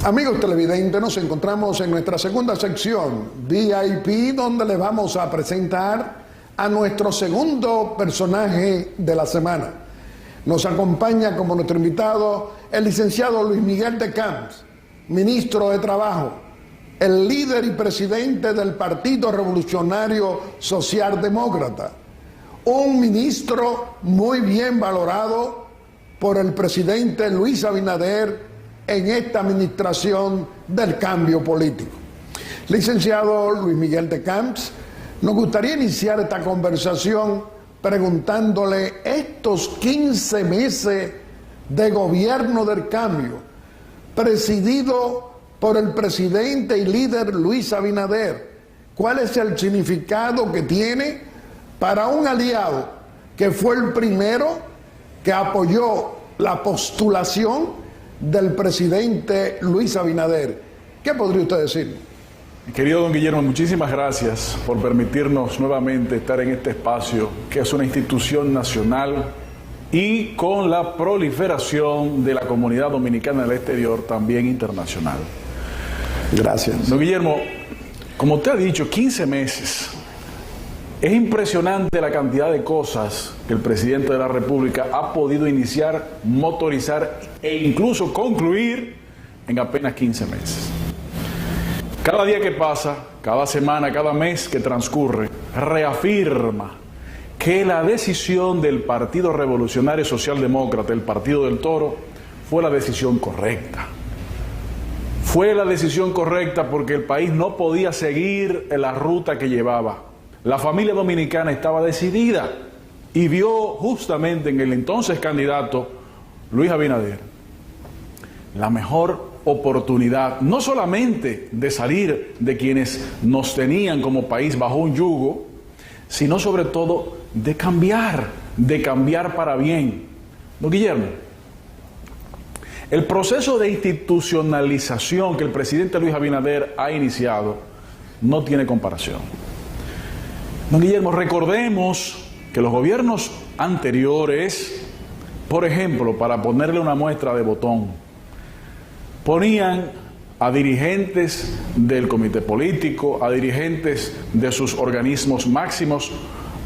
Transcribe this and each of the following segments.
Amigos televidentes, nos encontramos en nuestra segunda sección, VIP, donde les vamos a presentar a nuestro segundo personaje de la semana. Nos acompaña como nuestro invitado el licenciado Luis Miguel de Camps, ministro de Trabajo, el líder y presidente del Partido Revolucionario Socialdemócrata, un ministro muy bien valorado por el presidente Luis Abinader en esta administración del cambio político. Licenciado Luis Miguel de Camps, nos gustaría iniciar esta conversación preguntándole estos 15 meses de gobierno del cambio, presidido por el presidente y líder Luis Abinader, ¿cuál es el significado que tiene para un aliado que fue el primero que apoyó la postulación del presidente Luis Abinader? ¿Qué podría usted decir? Querido don Guillermo, muchísimas gracias por permitirnos nuevamente estar en este espacio, que es una institución nacional, y con la proliferación de la comunidad dominicana del exterior, también internacional. Gracias. Don Guillermo, como usted ha dicho, 15 meses. Es impresionante la cantidad de cosas que el presidente de la República ha podido iniciar, motorizar e incluso concluir en apenas 15 meses. Cada día que pasa, cada semana, cada mes que transcurre, reafirma que la decisión del Partido Revolucionario Socialdemócrata, el Partido del Toro, fue la decisión correcta. Fue la decisión correcta porque el país no podía seguir la ruta que llevaba. La familia dominicana estaba decidida y vio justamente en el entonces candidato Luis Abinader la mejor oportunidad, no solamente de salir de quienes nos tenían como país bajo un yugo, sino sobre todo de cambiar para bien. Don Guillermo, el proceso de institucionalización que el presidente Luis Abinader ha iniciado no tiene comparación. Don Guillermo, recordemos que los gobiernos anteriores, por ejemplo, para ponerle una muestra de botón, ponían a dirigentes del comité político, a dirigentes de sus organismos máximos,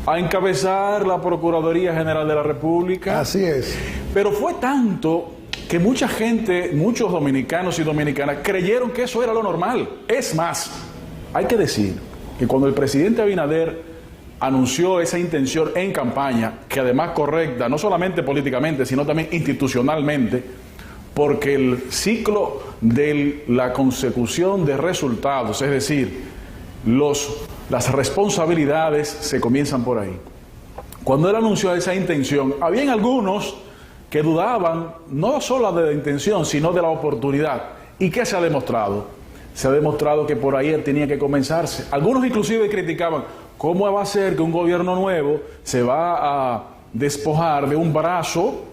a encabezar la Procuraduría General de la República. Así es. Pero fue tanto que mucha gente, muchos dominicanos y dominicanas, creyeron que eso era lo normal. Es más, hay que decir que cuando el presidente Abinader anunció esa intención en campaña, que además correcta, no solamente políticamente, sino también institucionalmente, porque el ciclo de la consecución de resultados, es decir, las responsabilidades se comienzan por ahí. Cuando él anunció esa intención, habían algunos que dudaban no solo de la intención, sino de la oportunidad. ¿Y qué se ha demostrado? Se ha demostrado que por ahí tenía que comenzarse. Algunos inclusive criticaban, ¿cómo va a ser que un gobierno nuevo se va a despojar de un brazo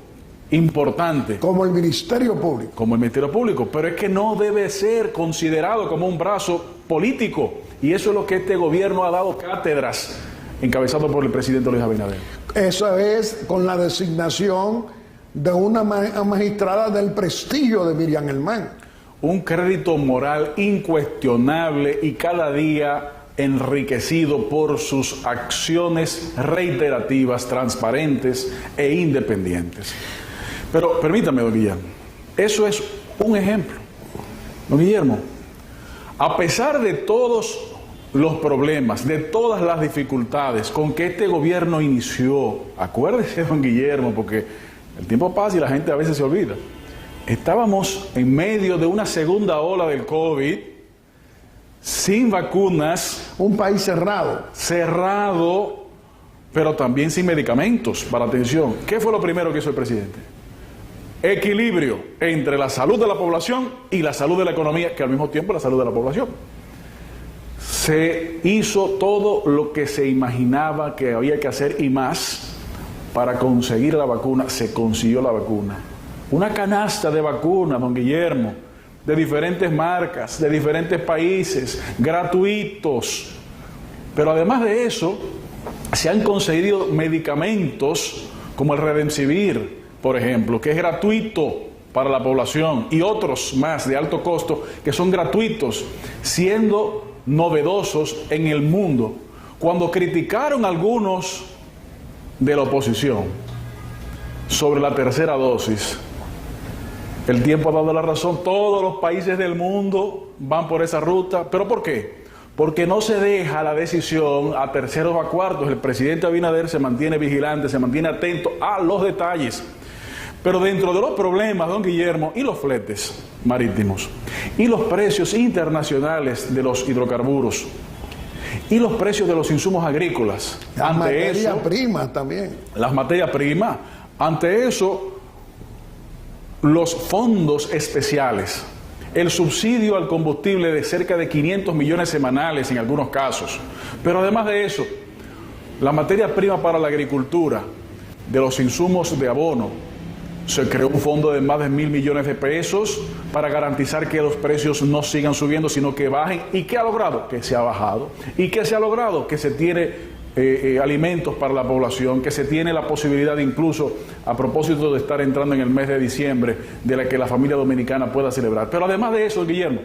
importante? Como el Ministerio Público. Como el Ministerio Público, pero es que no debe ser considerado como un brazo político. Y eso es lo que este gobierno ha dado cátedras, encabezado por el presidente Luis Abinader. Eso es con la designación de una magistrada del prestigio de Miriam Germán. Un crédito moral incuestionable y cada día enriquecido por sus acciones reiterativas, transparentes e independientes. Pero permítame, don Guillermo, eso es un ejemplo. Don Guillermo, a pesar de todos los problemas, de todas las dificultades con que este gobierno inició, acuérdese, don Guillermo, porque el tiempo pasa y la gente a veces se olvida, estábamos en medio de una segunda ola del COVID, sin vacunas. Un país cerrado. Cerrado, pero también sin medicamentos para atención. ¿Qué fue lo primero que hizo el presidente? Equilibrio entre la salud de la población y la salud de la economía, que al mismo tiempo es la salud de la población. Se hizo todo lo que se imaginaba que había que hacer y más para conseguir la vacuna. Se consiguió la vacuna. Una canasta de vacunas, don Guillermo, de diferentes marcas, de diferentes países, gratuitos. Pero además de eso, se han conseguido medicamentos como el Remdesivir, por ejemplo, que es gratuito para la población y otros más de alto costo que son gratuitos, siendo novedosos en el mundo. Cuando criticaron algunos de la oposición sobre la tercera dosis, el tiempo ha dado la razón. Todos los países del mundo van por esa ruta. ¿Pero por qué? Porque no se deja la decisión a terceros o a cuartos. El presidente Abinader se mantiene vigilante, se mantiene atento a los detalles. Pero dentro de los problemas, don Guillermo, y los fletes marítimos, y los precios internacionales de los hidrocarburos, y los precios de los insumos agrícolas. Las materias primas también. Las materias primas. Ante eso, los fondos especiales, el subsidio al combustible de cerca de 500 millones semanales en algunos casos. Pero además de eso, la materia prima para la agricultura, de los insumos de abono, se creó un fondo de más de 1.000 millones de pesos para garantizar que los precios no sigan subiendo, sino que bajen. ¿Y qué ha logrado? Que se ha bajado. ¿Y qué se ha logrado? Que se tiene alimentos para la población, que se tiene la posibilidad incluso, a propósito de estar entrando en el mes de diciembre, de la que la familia dominicana pueda celebrar. Pero además de eso, Guillermo,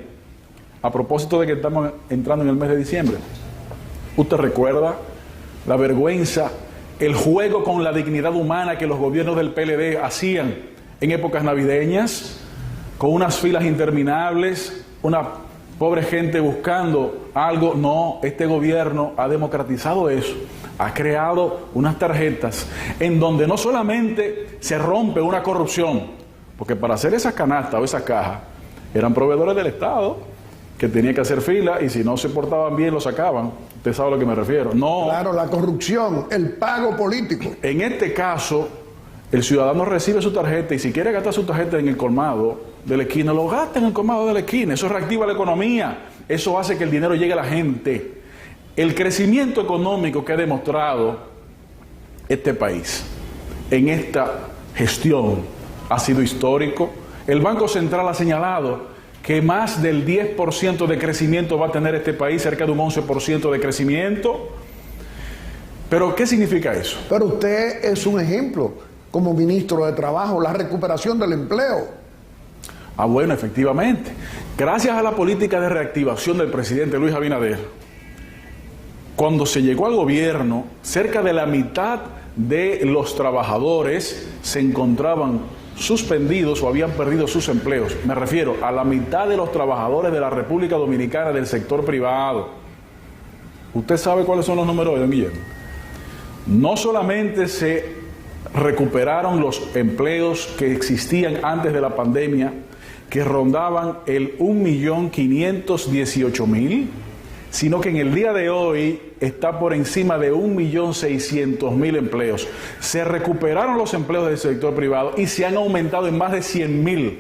a propósito de que estamos entrando en el mes de diciembre, ¿usted recuerda la vergüenza, el juego con la dignidad humana que los gobiernos del PLD hacían en épocas navideñas, con unas filas interminables, una pobre gente buscando algo? No, este gobierno ha democratizado eso, ha creado unas tarjetas en donde no solamente se rompe una corrupción, porque para hacer esa canasta o esa caja eran proveedores del Estado que tenían que hacer fila y si no se portaban bien lo sacaban. Usted sabe a lo que me refiero. No. Claro, la corrupción, el pago político. En este caso, el ciudadano recibe su tarjeta y si quiere gastar su tarjeta en el colmado de la esquina, lo gasta en el colmado de la esquina. Eso reactiva la economía. Eso hace que el dinero llegue a la gente. El crecimiento económico que ha demostrado este país en esta gestión ha sido histórico. El Banco Central ha señalado que más del 10% de crecimiento va a tener este país, cerca de un 11% de crecimiento. ¿Pero qué significa eso? Pero usted es un ejemplo como ministro de Trabajo, la recuperación del empleo. Ah, bueno, efectivamente. Gracias a la política de reactivación del presidente Luis Abinader, cuando se llegó al gobierno, cerca de la mitad de los trabajadores se encontraban suspendidos o habían perdido sus empleos. Me refiero a la mitad de los trabajadores de la República Dominicana del sector privado. ¿Usted sabe cuáles son los números hoy, don Guillermo? No solamente se recuperaron los empleos que existían antes de la pandemia, que rondaban el 1.518.000, sino que en el día de hoy está por encima de 1.600.000 empleos. Se recuperaron los empleos del sector privado y se han aumentado en más de 100.000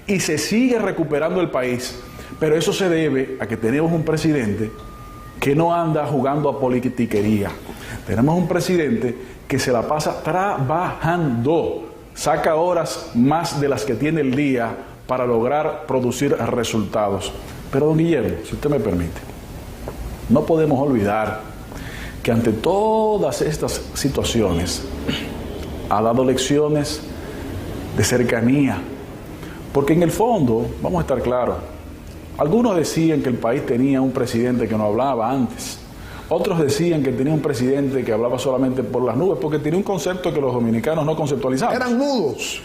y se sigue recuperando el país. Pero eso se debe a que tenemos un presidente que no anda jugando a politiquería. Tenemos un presidente que se la pasa trabajando, saca horas más de las que tiene el día para lograr producir resultados. Pero don Guillermo, si usted me permite, no podemos olvidar que ante todas estas situaciones ha dado lecciones de cercanía, porque en el fondo, vamos a estar claros, algunos decían que el país tenía un presidente que no hablaba antes, otros decían que tenía un presidente que hablaba solamente por las nubes, porque tenía un concepto que los dominicanos no conceptualizaban. Eran mudos.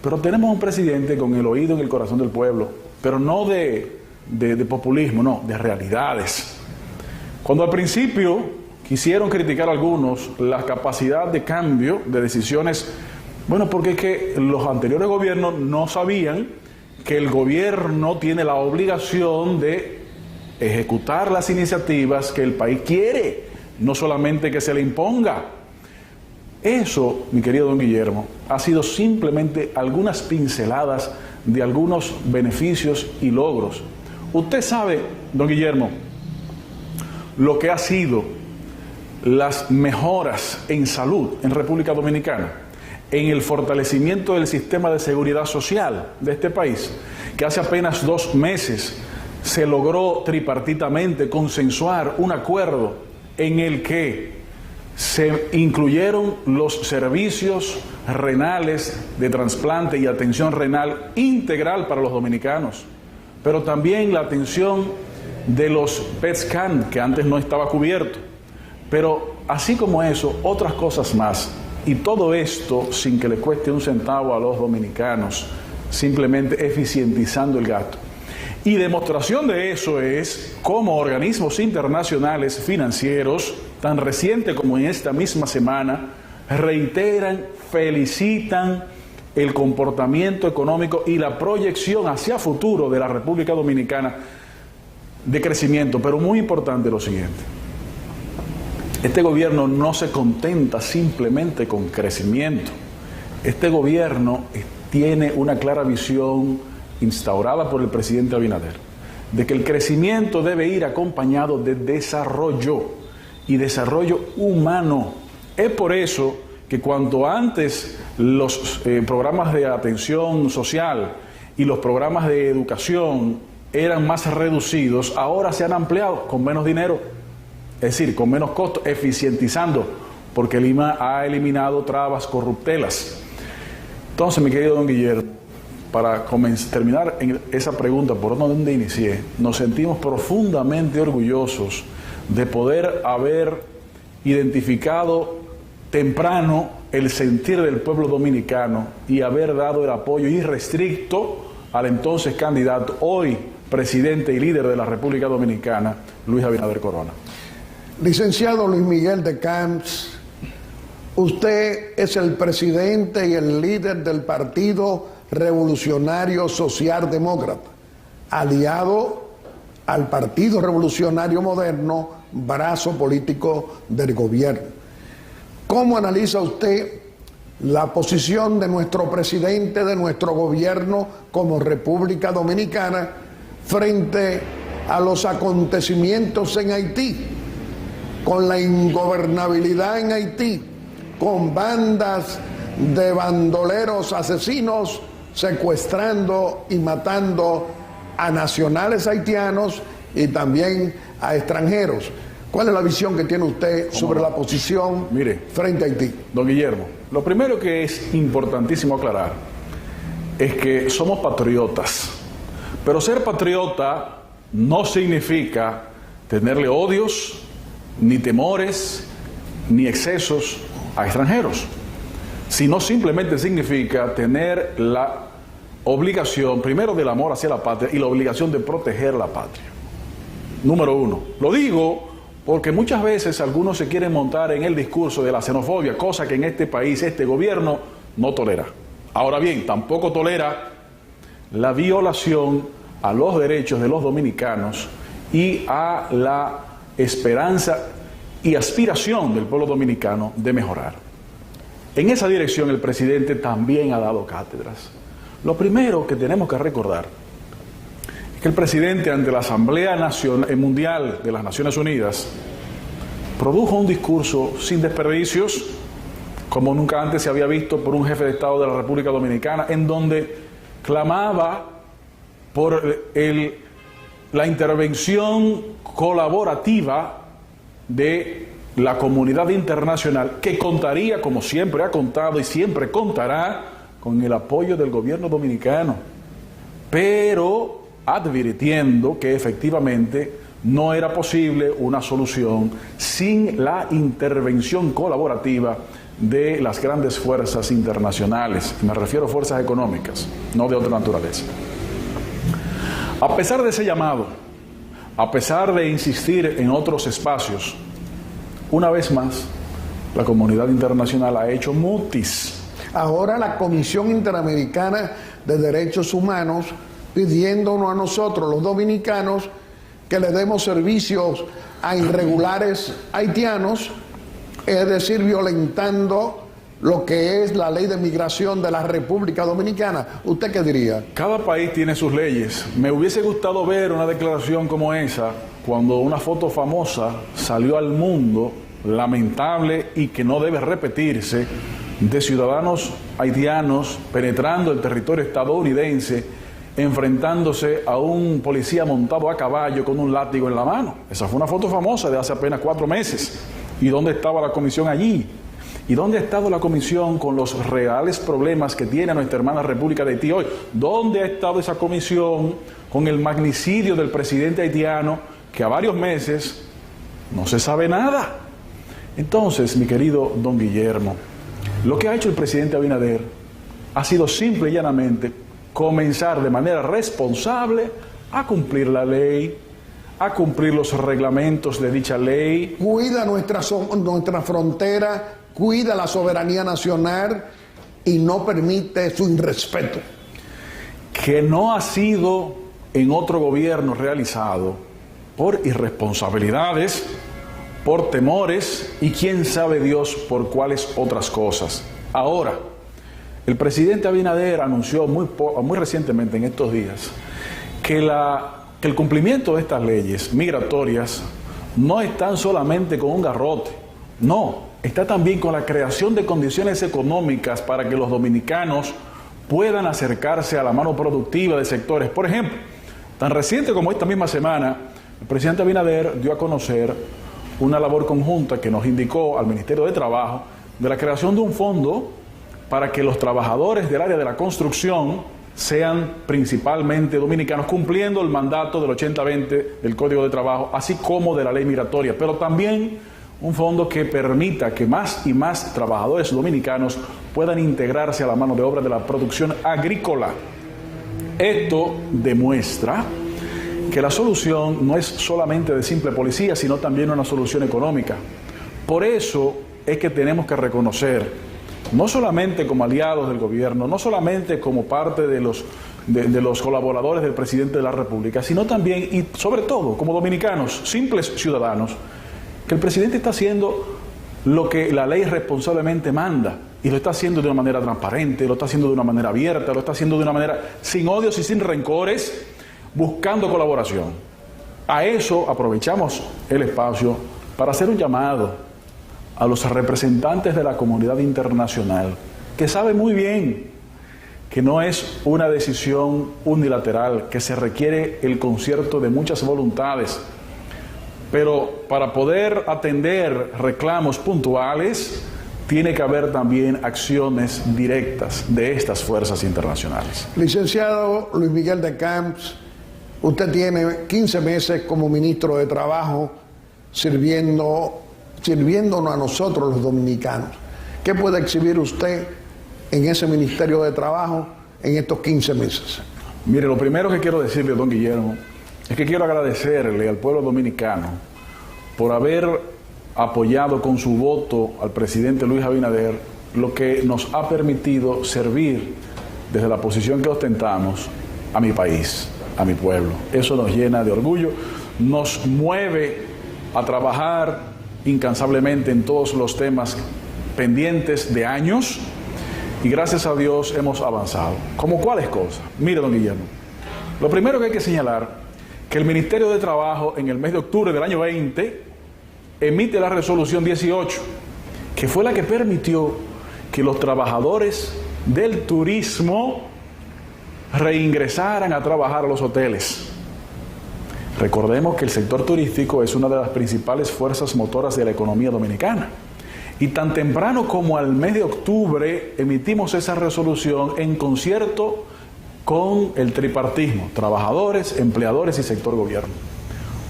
Pero tenemos un presidente con el oído en el corazón del pueblo, pero no de populismo, no, de realidades. Cuando al principio quisieron criticar a algunos la capacidad de cambio de decisiones, bueno, porque es que los anteriores gobiernos no sabían que el gobierno tiene la obligación de ejecutar las iniciativas que el país quiere, no solamente que se le imponga. Eso, mi querido don Guillermo, ha sido simplemente algunas pinceladas de algunos beneficios y logros. Usted sabe, don Guillermo, lo que ha sido las mejoras en salud en República Dominicana, en el fortalecimiento del sistema de seguridad social de este país, que hace apenas 2 meses se logró tripartitamente consensuar un acuerdo en el que se incluyeron los servicios renales de trasplante y atención renal integral para los dominicanos, pero también la atención de los PET scan, que antes no estaba cubierto. Pero así como eso, otras cosas más. Y todo esto sin que le cueste un centavo a los dominicanos, simplemente eficientizando el gasto. Y demostración de eso es cómo organismos internacionales financieros, tan reciente como en esta misma semana, reiteran, felicitan el comportamiento económico y la proyección hacia futuro de la República Dominicana de crecimiento. Pero muy importante lo siguiente: este gobierno no se contenta simplemente con crecimiento. Este gobierno tiene una clara visión instaurada por el presidente Abinader, de que el crecimiento debe ir acompañado de desarrollo y desarrollo humano. Es por eso que cuanto antes los programas de atención social y los programas de educación eran más reducidos, ahora se han ampliado con menos dinero, es decir, con menos costo, eficientizando, porque Lima ha eliminado trabas corruptelas. Entonces, mi querido don Guillermo, para terminar en esa pregunta por donde inicié, nos sentimos profundamente orgullosos de poder haber identificado temprano el sentir del pueblo dominicano y haber dado el apoyo irrestricto al entonces candidato, hoy presidente y líder de la República Dominicana, Luis Abinader Corona. Licenciado Luis Miguel de Camps, usted es el presidente y el líder del Partido Revolucionario Socialdemócrata, aliado al Partido Revolucionario Moderno, brazo político del gobierno. ¿Cómo analiza usted la posición de nuestro presidente, de nuestro gobierno como República Dominicana frente a los acontecimientos en Haití, con la ingobernabilidad en Haití, con bandas de bandoleros asesinos secuestrando y matando a nacionales haitianos y también a extranjeros? ¿Cuál es la visión que tiene usted sobre la posición frente a Haití? Don Guillermo, lo primero que es importantísimo aclarar es que somos patriotas, pero ser patriota no significa tenerle odios, ni temores, ni excesos a extranjeros, sino simplemente significa tener la obligación, primero, del amor hacia la patria y la obligación de proteger la patria. Número uno. Lo digo porque muchas veces algunos se quieren montar en el discurso de la xenofobia, cosa que en este país, este gobierno no tolera. Ahora bien, tampoco tolera la violación a los derechos de los dominicanos y a la esperanza y aspiración del pueblo dominicano de mejorar. En esa dirección el presidente también ha dado cátedras. Lo primero que tenemos que recordar es que el presidente, ante la Asamblea Mundial de las Naciones Unidas, produjo un discurso sin desperdicios, como nunca antes se había visto por un jefe de Estado de la República Dominicana, en donde clamaba por la intervención colaborativa de la comunidad internacional, que contaría, como siempre ha contado y siempre contará, con el apoyo del gobierno dominicano, pero advirtiendo que efectivamente no era posible una solución sin la intervención colaborativa de las grandes fuerzas internacionales. Me refiero a fuerzas económicas, no de otra naturaleza. A pesar de ese llamado, a pesar de insistir en otros espacios, una vez más, la comunidad internacional ha hecho mutis. Ahora la Comisión Interamericana de Derechos Humanos pidiéndonos a nosotros, los dominicanos, que le demos servicios a irregulares haitianos, es decir, violentando lo que es la ley de migración de la República Dominicana. ¿Usted qué diría? Cada país tiene sus leyes. Me hubiese gustado ver una declaración como esa cuando una foto famosa salió al mundo, lamentable y que no debe repetirse, de ciudadanos haitianos penetrando el territorio estadounidense, enfrentándose a un policía montado a caballo con un látigo en la mano. Esa fue una foto famosa de hace apenas 4 meses. ¿Y dónde estaba la comisión allí? ¿Y dónde ha estado la comisión con los reales problemas que tiene nuestra hermana República de Haití hoy? ¿Dónde ha estado esa comisión con el magnicidio del presidente haitiano, que a varios meses no se sabe nada? Entonces, mi querido don Guillermo, lo que ha hecho el presidente Abinader ha sido simple y llanamente comenzar de manera responsable a cumplir la ley, a cumplir los reglamentos de dicha ley. Cuida nuestra frontera, cuida la soberanía nacional y no permite su irrespeto. Que no ha sido en otro gobierno realizado por irresponsabilidades, por temores y quién sabe Dios por cuáles otras cosas. Ahora, el presidente Abinader anunció muy recientemente en estos días que el cumplimiento de estas leyes migratorias no están solamente con un garrote, no, está también con la creación de condiciones económicas para que los dominicanos puedan acercarse a la mano productiva de sectores. Por ejemplo, tan reciente como esta misma semana, el presidente Abinader dio a conocer una labor conjunta que nos indicó al Ministerio de Trabajo de la creación de un fondo para que los trabajadores del área de la construcción sean principalmente dominicanos, cumpliendo el mandato del 80-20 del Código de Trabajo, así como de la ley migratoria, pero también un fondo que permita que más y más trabajadores dominicanos puedan integrarse a la mano de obra de la producción agrícola. Esto demuestra que la solución no es solamente de simple policía, sino también una solución económica. Por eso es que tenemos que reconocer, no solamente como aliados del gobierno, no solamente como parte de los colaboradores del presidente de la República, sino también y sobre todo como dominicanos, simples ciudadanos, que el presidente está haciendo lo que la ley responsablemente manda, y lo está haciendo de una manera transparente, lo está haciendo de una manera abierta, lo está haciendo de una manera sin odios y sin rencores, buscando colaboración. A eso aprovechamos el espacio para hacer un llamado a los representantes de la comunidad internacional, que saben muy bien que no es una decisión unilateral, que se requiere el concierto de muchas voluntades, pero para poder atender reclamos puntuales, tiene que haber también acciones directas de estas fuerzas internacionales. Licenciado Luis Miguel de Camps, usted tiene 15 meses como ministro de Trabajo sirviéndonos a nosotros los dominicanos. ¿Qué puede exhibir usted en ese Ministerio de Trabajo en estos 15 meses? Mire, lo primero que quiero decirle, don Guillermo, es que quiero agradecerle al pueblo dominicano por haber apoyado con su voto al presidente Luis Abinader, lo que nos ha permitido servir desde la posición que ostentamos a mi país, a mi pueblo. Eso nos llena de orgullo, nos mueve a trabajar incansablemente en todos los temas pendientes de años, y gracias a Dios hemos avanzado. ¿Cómo cuáles cosas? Mire, don Guillermo, lo primero que hay que señalar, que el Ministerio de Trabajo en el mes de octubre del año 20 emite la resolución 18, que fue la que permitió que los trabajadores del turismo reingresaran a trabajar a los hoteles. Recordemos que el sector turístico es una de las principales fuerzas motoras de la economía dominicana. Y tan temprano como al mes de octubre emitimos esa resolución en concierto con el tripartismo, trabajadores, empleadores y sector gobierno,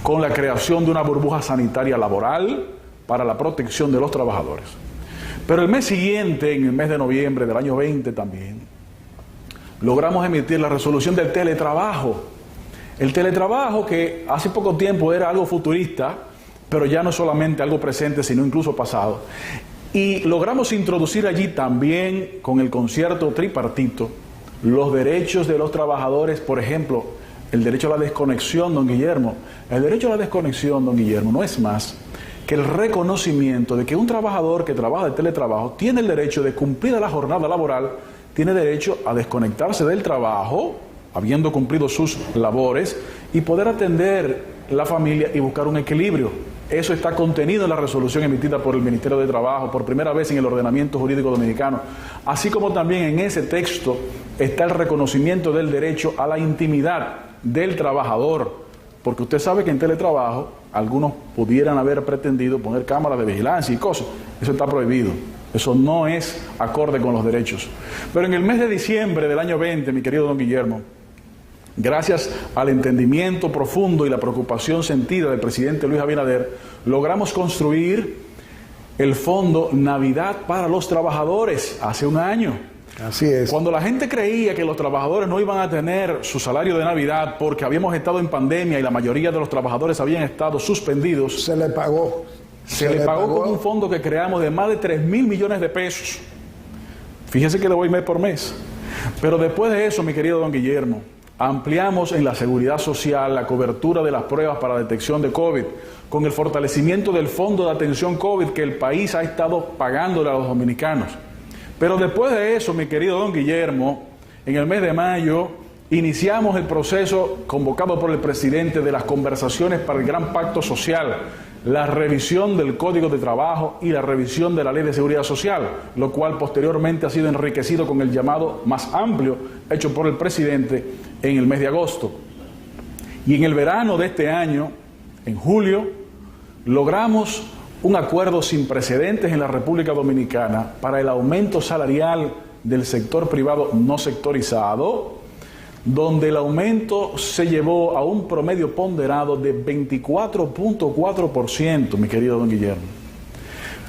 con la creación de una burbuja sanitaria laboral para la protección de los trabajadores. Pero el mes siguiente, en el mes de noviembre del año 20 también, logramos emitir la resolución del teletrabajo. El teletrabajo, que hace poco tiempo era algo futurista, pero ya no solamente algo presente, sino incluso pasado. Y logramos introducir allí también, con el concierto tripartito, los derechos de los trabajadores, por ejemplo, el derecho a la desconexión, don Guillermo. El derecho a la desconexión, don Guillermo, no es más que el reconocimiento de que un trabajador que trabaja de teletrabajo tiene el derecho de cumplir la jornada laboral, tiene derecho a desconectarse del trabajo, habiendo cumplido sus labores, y poder atender la familia y buscar un equilibrio. Eso está contenido en la resolución emitida por el Ministerio de Trabajo por primera vez en el ordenamiento jurídico dominicano, así como también en ese texto está el reconocimiento del derecho a la intimidad del trabajador porque usted sabe que en teletrabajo algunos pudieran haber pretendido poner cámaras de vigilancia y cosas. Eso está prohibido. Eso no es acorde con los derechos. Pero en el mes de diciembre del año 20, mi querido don Guillermo, gracias al entendimiento profundo y la preocupación sentida del presidente Luis Abinader, logramos construir el Fondo Navidad para los Trabajadores hace un año. Así es. Cuando la gente creía que los trabajadores no iban a tener su salario de Navidad porque habíamos estado en pandemia y la mayoría de los trabajadores habían estado suspendidos, se le pagó. Se le pagó con un fondo que creamos de más de 3.000 millones de pesos. Fíjese que le voy mes por mes. Pero después de eso, mi querido don Guillermo, ampliamos en la seguridad social la cobertura de las pruebas para detección de COVID, con el fortalecimiento del Fondo de Atención COVID que el país ha estado pagándole a los dominicanos. Pero después de eso, mi querido don Guillermo, en el mes de mayo, iniciamos el proceso convocado por el presidente de las conversaciones para el Gran Pacto Social, la revisión del Código de Trabajo y la revisión de la Ley de Seguridad Social, lo cual posteriormente ha sido enriquecido con el llamado más amplio hecho por el presidente en el mes de agosto. Y en el verano de este año, en julio, logramos un acuerdo sin precedentes en la República Dominicana para el aumento salarial del sector privado no sectorizado, donde el aumento se llevó a un promedio ponderado de 24.4%, mi querido don Guillermo.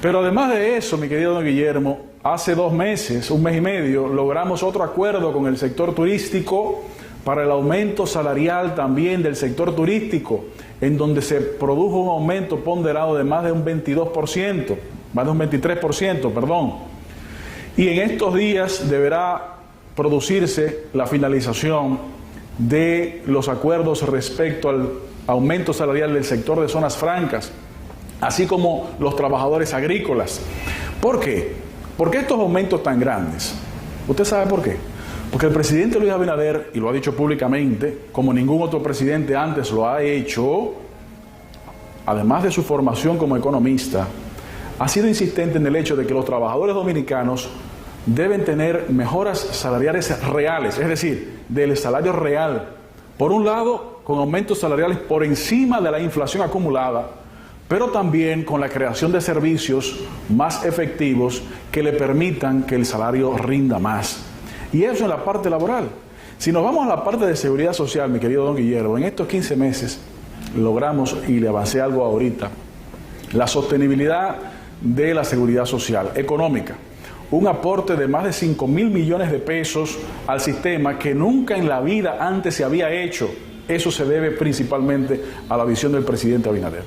Pero además de eso, mi querido don Guillermo, hace 2 meses, 1 mes y medio, logramos otro acuerdo con el sector turístico para el aumento salarial también del sector turístico, en donde se produjo un aumento ponderado de más de un 22%, más de un 23%, perdón. Y en estos días deberá producirse la finalización de los acuerdos respecto al aumento salarial del sector de zonas francas, así como los trabajadores agrícolas. ¿Por qué? ¿Por qué estos aumentos tan grandes? ¿Usted sabe por qué? Porque el presidente Luis Abinader, y lo ha dicho públicamente, como ningún otro presidente antes lo ha hecho, además de su formación como economista, ha sido insistente en el hecho de que los trabajadores dominicanos deben tener mejoras salariales reales, es decir, del salario real. Por un lado, con aumentos salariales por encima de la inflación acumulada, pero también con la creación de servicios más efectivos que le permitan que el salario rinda más. Y eso en la parte laboral. Si nos vamos a la parte de seguridad social, mi querido don Guillermo, en estos 15 meses logramos, y le avancé algo ahorita, la sostenibilidad de la seguridad social económica. Un aporte de más de 5.000 millones de pesos al sistema que nunca en la vida antes se había hecho. Eso se debe principalmente a la visión del presidente Abinader.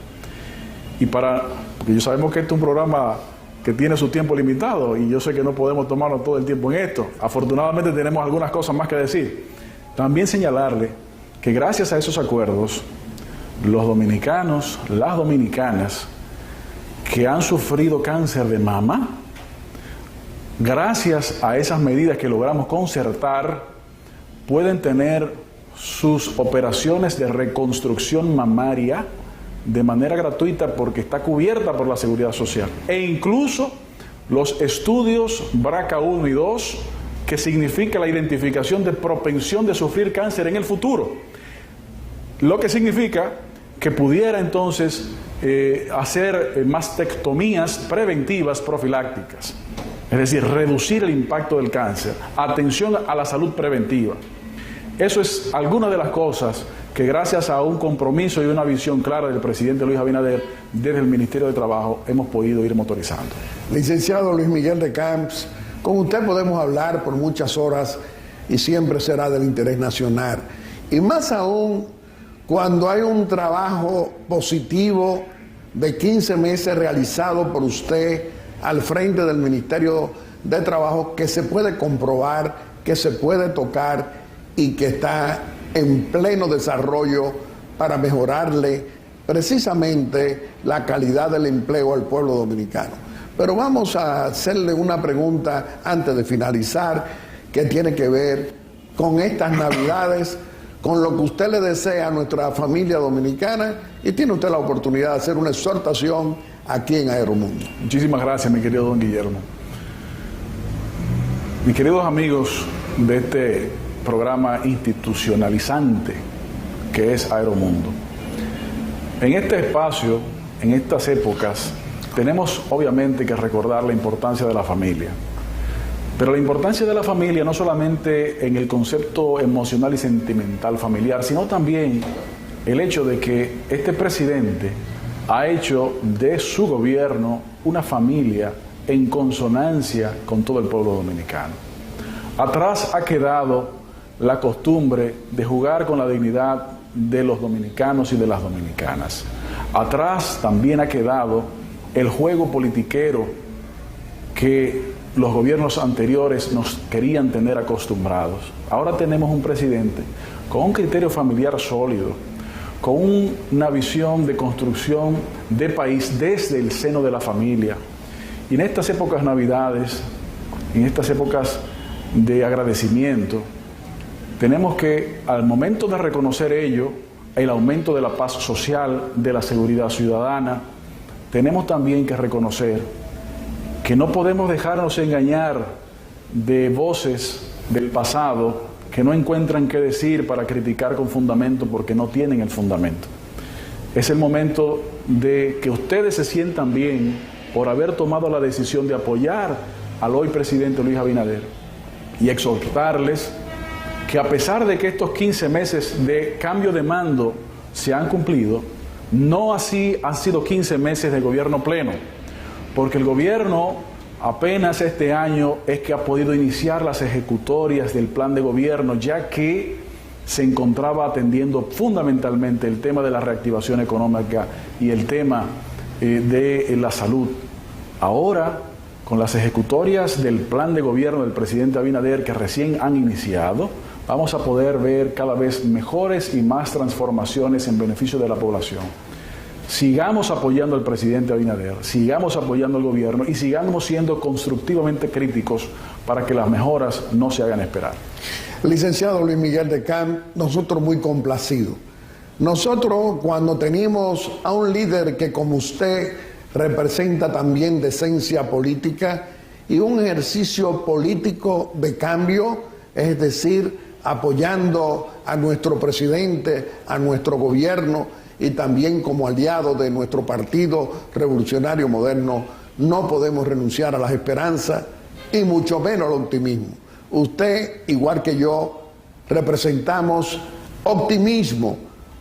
Y porque ya sabemos que este es un programa que tiene su tiempo limitado y yo sé que no podemos tomarnos todo el tiempo en esto. Afortunadamente tenemos algunas cosas más que decir. También señalarle que gracias a esos acuerdos, los dominicanos, las dominicanas que han sufrido cáncer de mama, gracias a esas medidas que logramos concertar, pueden tener sus operaciones de reconstrucción mamaria de manera gratuita porque está cubierta por la Seguridad Social. E incluso los estudios BRCA1 y 2, que significa la identificación de propensión de sufrir cáncer en el futuro. Lo que significa que pudiera entonces hacer mastectomías preventivas profilácticas. Es decir, reducir el impacto del cáncer. Atención a la salud preventiva. Eso es alguna de las cosas que gracias a un compromiso y una visión clara del presidente Luis Abinader desde el Ministerio de Trabajo hemos podido ir motorizando. Licenciado Luis Miguel de Camps, con usted podemos hablar por muchas horas y siempre será del interés nacional. Y más aún cuando hay un trabajo positivo de 15 meses realizado por usted al frente del Ministerio de Trabajo que se puede comprobar, que se puede tocar y que está en pleno desarrollo para mejorarle precisamente la calidad del empleo al pueblo dominicano. Pero vamos a hacerle una pregunta antes de finalizar que tiene que ver con estas Navidades, con lo que usted le desea a nuestra familia dominicana y tiene usted la oportunidad de hacer una exhortación aquí en Aeromundo. Muchísimas gracias, mi querido don Guillermo. Mis queridos amigos de este programa institucionalizante que es Aeromundo, En este espacio, en estas épocas, tenemos obviamente que recordar la importancia de la familia. Pero la importancia de la familia no solamente en el concepto emocional y sentimental familiar, sino también el hecho de que este presidente ha hecho de su gobierno una familia en consonancia con todo el pueblo dominicano. Atrás ha quedado la costumbre de jugar con la dignidad de los dominicanos y de las dominicanas. Atrás también ha quedado el juego politiquero que los gobiernos anteriores nos querían tener acostumbrados. Ahora tenemos un presidente con un criterio familiar sólido, con una visión de construcción de país desde el seno de la familia. Y en estas épocas navidades, en estas épocas de agradecimiento, tenemos que, al momento de reconocer ello, el aumento de la paz social, de la seguridad ciudadana, tenemos también que reconocer que no podemos dejarnos engañar de voces del pasado que no encuentran qué decir para criticar con fundamento porque no tienen el fundamento. Es el momento de que ustedes se sientan bien por haber tomado la decisión de apoyar al hoy presidente Luis Abinader y exhortarles que a pesar de que estos 15 meses de cambio de mando se han cumplido, no así han sido 15 meses de gobierno pleno, porque el gobierno apenas este año es que ha podido iniciar las ejecutorias del plan de gobierno, ya que se encontraba atendiendo fundamentalmente el tema de la reactivación económica y el tema de la salud. Ahora, con las ejecutorias del plan de gobierno del presidente Abinader que recién han iniciado, vamos a poder ver cada vez mejores y más transformaciones en beneficio de la población. Sigamos apoyando al presidente Abinader, sigamos apoyando al gobierno y sigamos siendo constructivamente críticos para que las mejoras no se hagan esperar. Licenciado Luis Miguel de Camp, nosotros muy complacidos. Nosotros, cuando tenemos a un líder que como usted representa también decencia política y un ejercicio político de cambio, es decir, apoyando a nuestro presidente, a nuestro gobierno y también como aliado de nuestro Partido Revolucionario Moderno, no podemos renunciar a las esperanzas y mucho menos al optimismo. Usted, igual que yo, representamos optimismo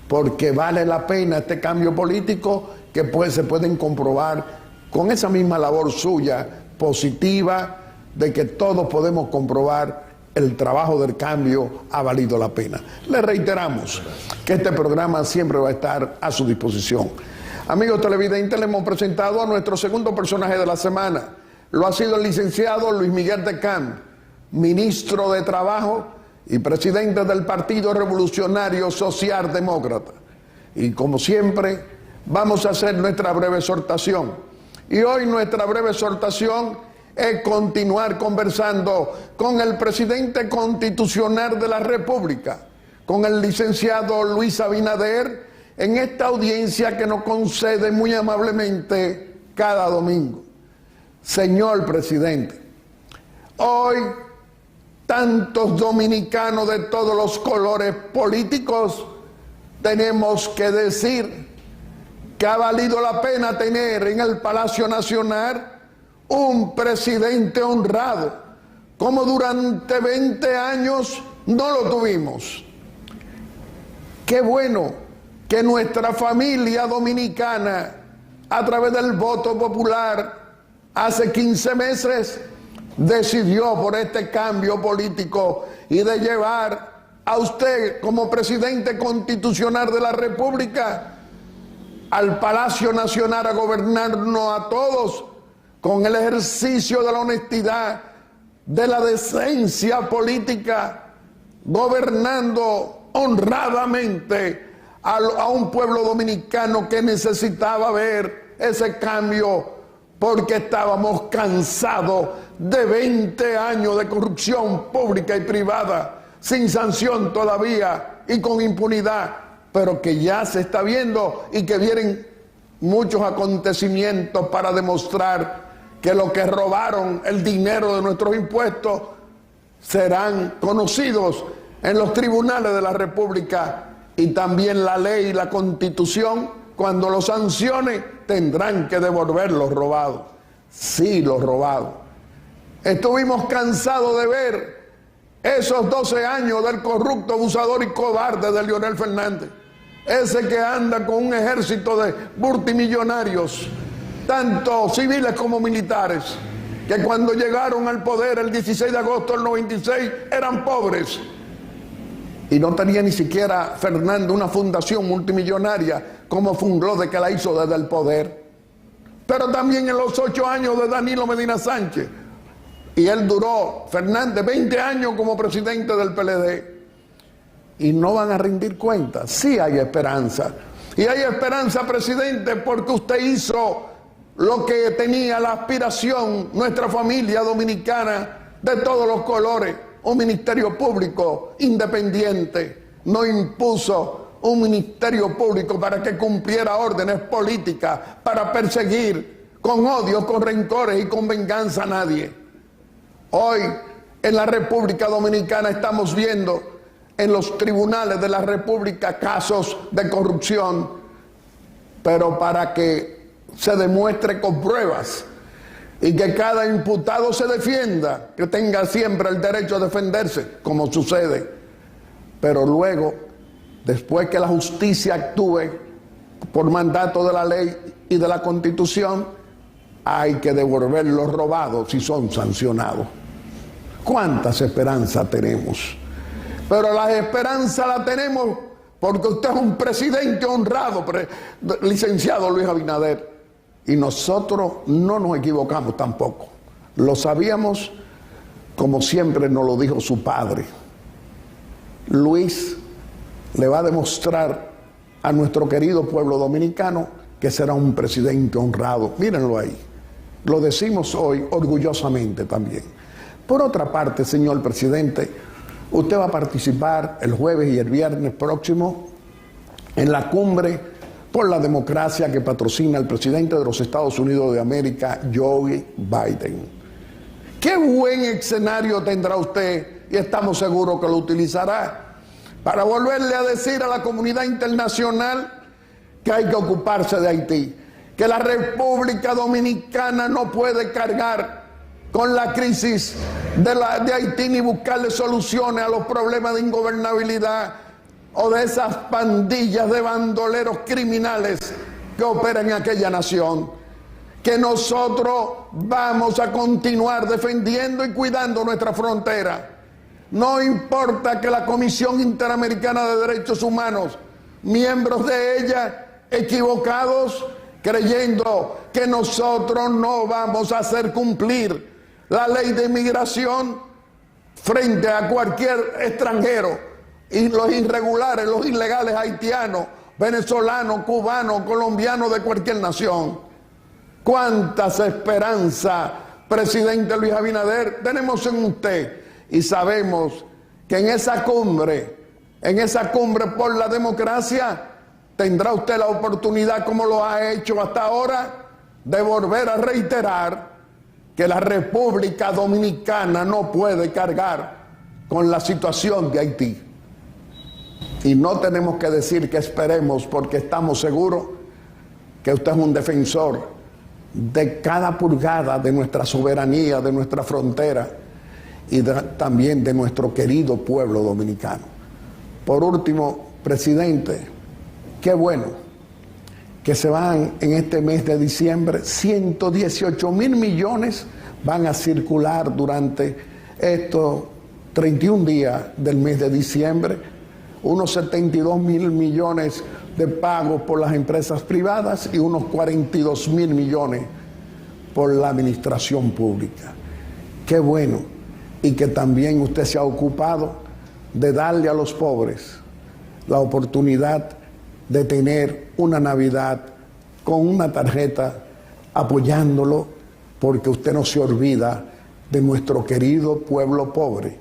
porque vale la pena este cambio político que se pueden comprobar con esa misma labor suya positiva de que todos podemos comprobar el trabajo del cambio ha valido la pena. Le reiteramos que este programa siempre va a estar a su disposición. Amigos televidentes, le hemos presentado a nuestro segundo personaje de la semana. Lo ha sido el licenciado Luis Miguel de Camp, ministro de Trabajo y presidente del Partido Revolucionario Socialdemócrata. Y como siempre, vamos a hacer nuestra breve exhortación. Y hoy nuestra breve exhortación es continuar conversando con el presidente constitucional de la República, con el licenciado Luis Abinader, en esta audiencia que nos concede muy amablemente cada domingo. Señor presidente, hoy tantos dominicanos de todos los colores políticos tenemos que decir que ha valido la pena tener en el Palacio Nacional un presidente honrado, como durante 20 años no lo tuvimos. Qué bueno que nuestra familia dominicana, a través del voto popular, hace 15 meses, decidió por este cambio político y de llevar a usted como presidente constitucional de la República al Palacio Nacional a gobernarnos a todos con el ejercicio de la honestidad, de la decencia política, gobernando honradamente a un pueblo dominicano que necesitaba ver ese cambio porque estábamos cansados de 20 años de corrupción pública y privada, sin sanción todavía y con impunidad, pero que ya se está viendo y que vienen muchos acontecimientos para demostrar que los que robaron el dinero de nuestros impuestos serán conocidos en los tribunales de la República y también la ley y la Constitución cuando lo sancione, tendrán que devolver lo robado. Sí, lo robado. Estuvimos cansados de ver esos 12 años del corrupto, abusador y cobarde de Leonel Fernández. Ese que anda con un ejército de multimillonarios, tanto civiles como militares, que cuando llegaron al poder el 16 de agosto del 96 eran pobres. Y no tenía ni siquiera Fernando una fundación multimillonaria como fundó de que la hizo desde el poder. Pero también en los 8 años de Danilo Medina Sánchez, y él duró, Fernández, 20 años como presidente del PLD, y no van a rendir cuentas. Sí hay esperanza. Y hay esperanza, presidente, porque usted hizo lo que tenía la aspiración nuestra familia dominicana de todos los colores. Un ministerio público independiente. No impuso un ministerio público para que cumpliera órdenes políticas, para perseguir con odio, con rencores y con venganza a nadie. Hoy en la República Dominicana estamos viendo en los tribunales de la República casos de corrupción, pero para que se demuestre con pruebas y que cada imputado se defienda, que tenga siempre el derecho a defenderse, como sucede. Pero luego, después que la justicia actúe por mandato de la ley y de la Constitución, hay que devolver los robados si son sancionados. ¿Cuántas esperanzas tenemos? Pero la esperanza la tenemos porque usted es un presidente honrado, licenciado Luis Abinader. Y nosotros no nos equivocamos tampoco. Lo sabíamos, como siempre nos lo dijo su padre. Luis le va a demostrar a nuestro querido pueblo dominicano que será un presidente honrado. Mírenlo ahí. Lo decimos hoy orgullosamente también. Por otra parte, señor presidente, usted va a participar el jueves y el viernes próximo en la cumbre por la democracia que patrocina el presidente de los Estados Unidos de América, Joe Biden. Qué buen escenario tendrá usted, y estamos seguros que lo utilizará, para volverle a decir a la comunidad internacional que hay que ocuparse de Haití, que la República Dominicana no puede cargar con la crisis de Haití ni buscarle soluciones a los problemas de ingobernabilidad o de esas pandillas de bandoleros criminales que operan en aquella nación. Que nosotros vamos a continuar defendiendo y cuidando nuestra frontera. No importa que la Comisión Interamericana de Derechos Humanos, miembros de ella equivocados, creyendo que nosotros no vamos a hacer cumplir la ley de inmigración frente a cualquier extranjero, y los irregulares, los ilegales haitianos, venezolanos, cubanos, colombianos de cualquier nación. Cuántas esperanzas, presidente Luis Abinader, tenemos en usted, y sabemos que en esa cumbre por la democracia, tendrá usted la oportunidad, como lo ha hecho hasta ahora, de volver a reiterar que la República Dominicana no puede cargar con la situación de Haití. Y no tenemos que decir que esperemos, porque estamos seguros que usted es un defensor de cada pulgada de nuestra soberanía, de nuestra frontera y también de nuestro querido pueblo dominicano. Por último, presidente, qué bueno que se van en este mes de diciembre, 118.000 millones van a circular durante estos 31 días del mes de diciembre, unos 72.000 millones de pagos por las empresas privadas y unos 42.000 millones por la administración pública. Qué bueno, y que también usted se ha ocupado de darle a los pobres la oportunidad de tener una Navidad con una tarjeta apoyándolo, porque usted no se olvida de nuestro querido pueblo pobre,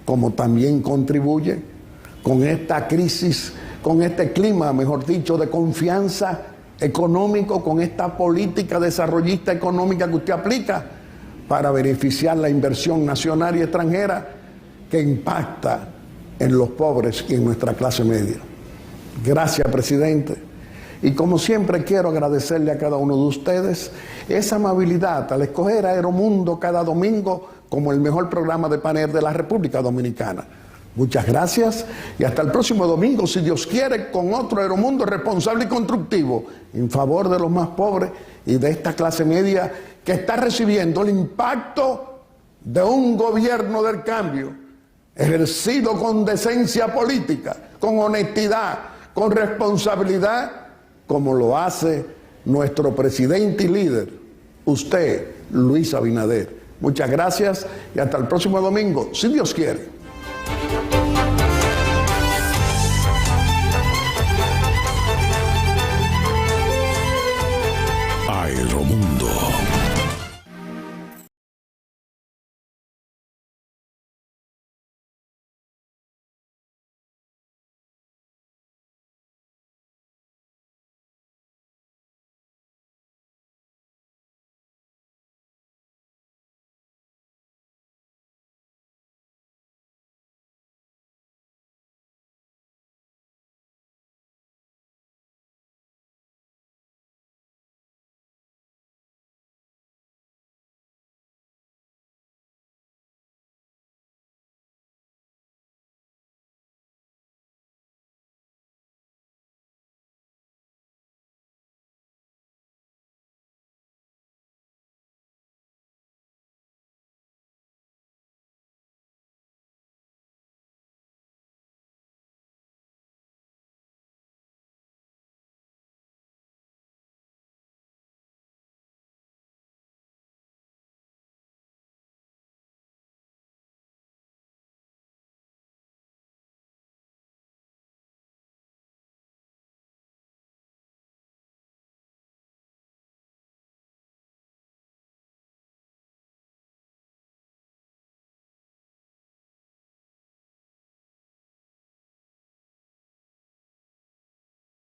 como también contribuye con esta crisis, con este clima, mejor dicho, de confianza económico, con esta política desarrollista económica que usted aplica para beneficiar la inversión nacional y extranjera que impacta en los pobres y en nuestra clase media. Gracias, presidente. Y como siempre quiero agradecerle a cada uno de ustedes esa amabilidad al escoger a Aeromundo cada domingo como el mejor programa de panel de la República Dominicana. Muchas gracias y hasta el próximo domingo, si Dios quiere, con otro Aeromundo responsable y constructivo en favor de los más pobres y de esta clase media que está recibiendo el impacto de un gobierno del cambio, ejercido con decencia política, con honestidad, con responsabilidad, como lo hace nuestro presidente y líder, usted, Luis Abinader. Muchas gracias y hasta el próximo domingo, si Dios quiere. Aeromundo.